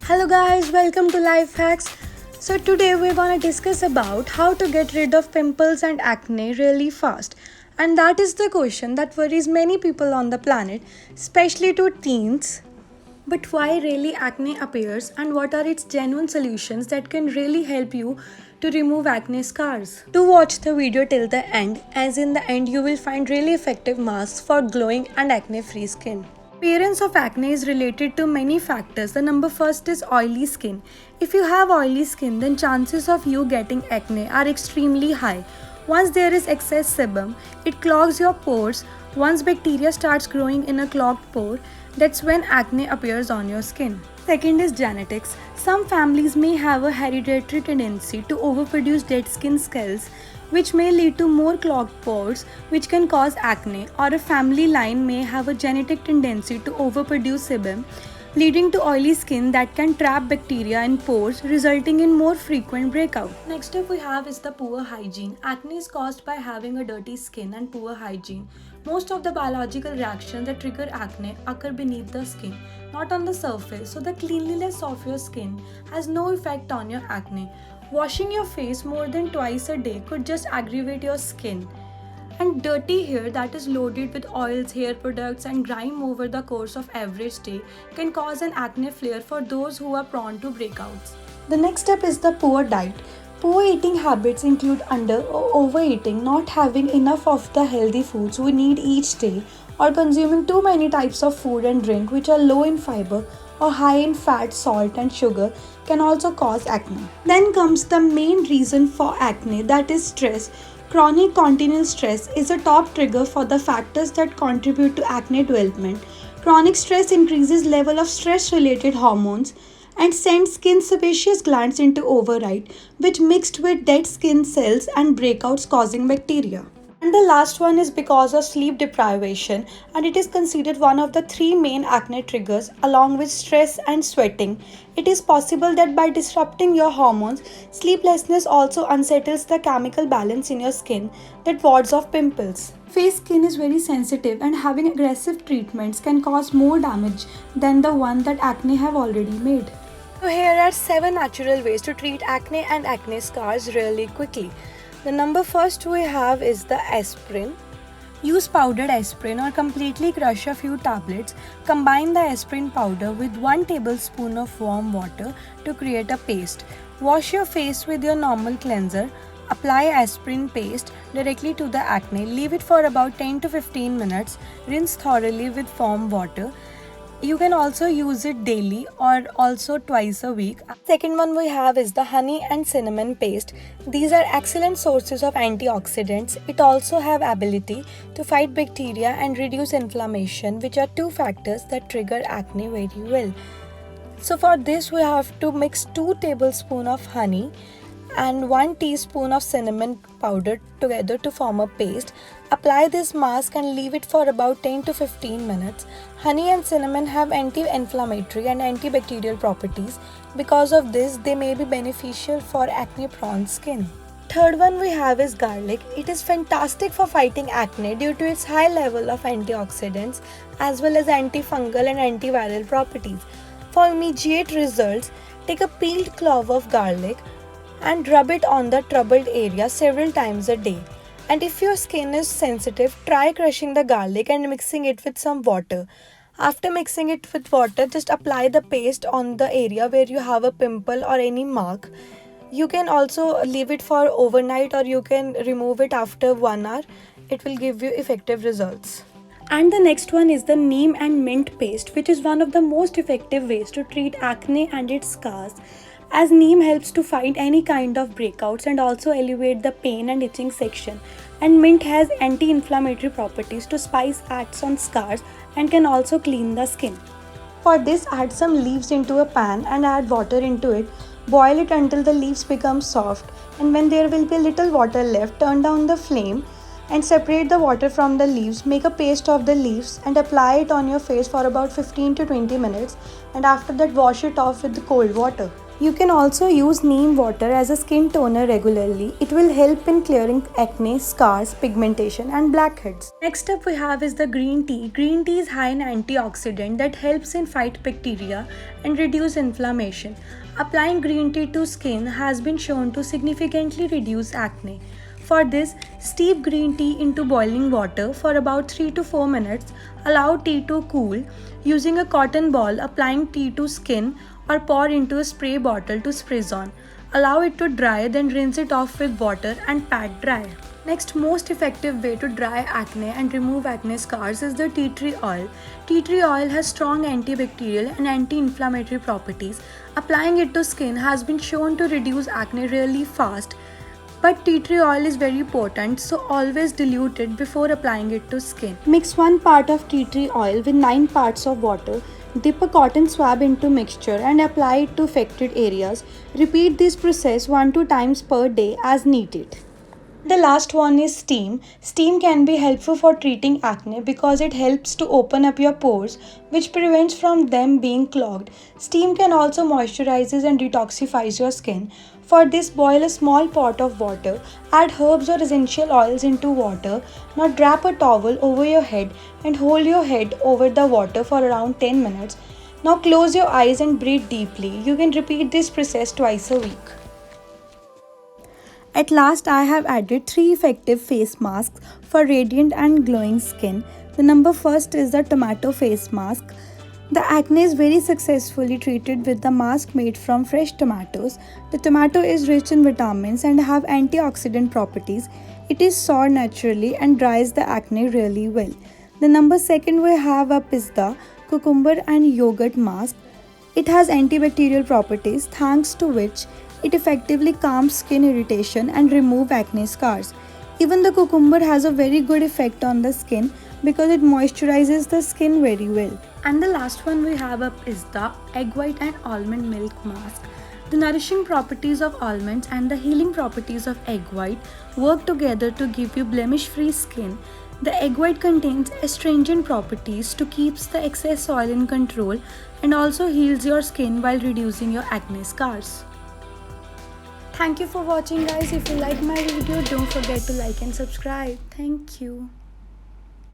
Hello guys, welcome to Life Hacks. So today we're going to discuss about how to get rid of pimples and acne really fast. And that is the question that worries many people on the planet, especially to teens. But why really acne appears and what are its genuine solutions that can really help you to remove acne scars? Do watch the video till the end, as in the end you will find really effective masks for glowing and acne free skin. Appearance of acne is related to many factors. The number first is oily skin. If you have oily skin, then chances of you getting acne are extremely high. Once there is excess sebum, it clogs your pores. Once bacteria starts growing in a clogged pore, that's when acne appears on your skin. Second is genetics. Some families may have a hereditary tendency to overproduce dead skin cells, which may lead to more clogged pores, which can cause acne, or a family line may have a genetic tendency to overproduce sebum, leading to oily skin that can trap bacteria in pores, resulting in more frequent breakout. Next up we have is the poor hygiene. Acne is caused by having a dirty skin and poor hygiene. Most of the biological reactions that trigger acne occur beneath the skin, not on the surface, so the cleanliness of your skin has no effect on your acne. Washing your face more than twice a day could just aggravate your skin. And dirty hair that is loaded with oils, hair products, and grime over the course of average day can cause an acne flare for those who are prone to breakouts. The next step is the poor diet. Poor eating habits include under or overeating, not having enough of the healthy foods we need each day, or consuming too many types of food and drink which are low in fiber or high in fat, salt, and sugar can also cause acne. Then comes the main reason for acne, that is stress. Chronic continuous stress is a top trigger for the factors that contribute to acne development. Chronic stress increases level of stress-related hormones and sends skin sebaceous glands into override, which mixed with dead skin cells and breakouts causing bacteria. And the last one is because of sleep deprivation, and it is considered one of the three main acne triggers along with stress and sweating. It is possible that by disrupting your hormones, sleeplessness also unsettles the chemical balance in your skin that wards off pimples. Face skin is very sensitive and having aggressive treatments can cause more damage than the one that acne have already made. So here are 7 natural ways to treat acne and acne scars really quickly. The number first we have is the aspirin. Use powdered aspirin or completely crush a few tablets. Combine the aspirin powder with 1 tablespoon of warm water to create a paste. Wash your face with your normal cleanser. Apply aspirin paste directly to the acne. Leave it for about 10 to 15 minutes. Rinse thoroughly with warm water. You can also use it daily or also twice a week. Second one we have is the honey and cinnamon paste. These are excellent sources of antioxidants. It also have ability to fight bacteria and reduce inflammation, which are 2 factors that trigger acne very well. So for this we have to mix 2 tablespoons of honey and 1 teaspoon of cinnamon powder together to form a paste. Apply this mask and leave it for about 10 to 15 minutes. Honey and cinnamon have anti-inflammatory and antibacterial properties. Because of this, they may be beneficial for acne-prone skin. Third one we have is garlic. It is fantastic for fighting acne due to its high level of antioxidants as well as antifungal and antiviral properties. For immediate results, take a peeled clove of garlic and rub it on the troubled area several times a day. And if your skin is sensitive, try crushing the garlic and mixing it with some water. After mixing it with water, just apply the paste on the area where you have a pimple or any mark. You can also leave it for overnight or you can remove it after 1 hour. It will give you effective results. And the next one is the neem and mint paste, which is one of the most effective ways to treat acne and its scars, as neem helps to fight any kind of breakouts and also alleviate the pain and itching section, and mint has anti-inflammatory properties to spice acts on scars and can also clean the skin. For this, add some leaves into a pan and add water into it. Boil it until the leaves become soft, and when there will be little water left, turn down the flame and separate the water from the leaves. Make a paste of the leaves and apply it on your face for about 15 to 20 minutes, and after that wash it off with the cold water. You can also use neem water as a skin toner regularly. It will help in clearing acne, scars, pigmentation and blackheads. Next up we have is the green tea. Green tea is high in antioxidant that helps in fight bacteria and reduce inflammation. Applying green tea to skin has been shown to significantly reduce acne. For this, steep green tea into boiling water for about 3 to 4 minutes. Allow tea to cool. Using a cotton ball, applying tea to skin or pour into a spray bottle to spritz on. Allow it to dry, then rinse it off with water and pat dry. Next most effective way to dry acne and remove acne scars is the tea tree oil. Tea tree oil has strong antibacterial and anti-inflammatory properties. Applying it to skin has been shown to reduce acne really fast. But tea tree oil is very potent, so always dilute it before applying it to skin. Mix 1 part of tea tree oil with 9 parts of water. Dip a cotton swab into mixture and apply it to affected areas. Repeat this process 1-2 times per day as needed. The last one is steam. Steam can be helpful for treating acne because it helps to open up your pores, which prevents from them being clogged. Steam can also moisturizes and detoxifies your skin. For this, boil a small pot of water, add herbs or essential oils into water. Now wrap a towel over your head and hold your head over the water for around 10 minutes. Now close your eyes and breathe deeply. You can repeat this process twice a week. At last, I have added 3 effective face masks for radiant and glowing skin. The number first is the tomato face mask. The acne is very successfully treated with the mask made from fresh tomatoes. The tomato is rich in vitamins and have antioxidant properties. It is sour naturally and dries the acne really well. The number second we have a pista, cucumber and yogurt mask. It has antibacterial properties, thanks to which it effectively calms skin irritation and remove acne scars. Even the cucumber has a very good effect on the skin because it moisturizes the skin very well. And the last one we have up is the egg white and almond milk mask. The nourishing properties of almonds and the healing properties of egg white work together to give you blemish-free skin. The egg white contains astringent properties to keeps the excess oil in control and also heals your skin while reducing your acne scars. Thank you for watching guys. If you like my video, don't forget to like and subscribe. Thank you.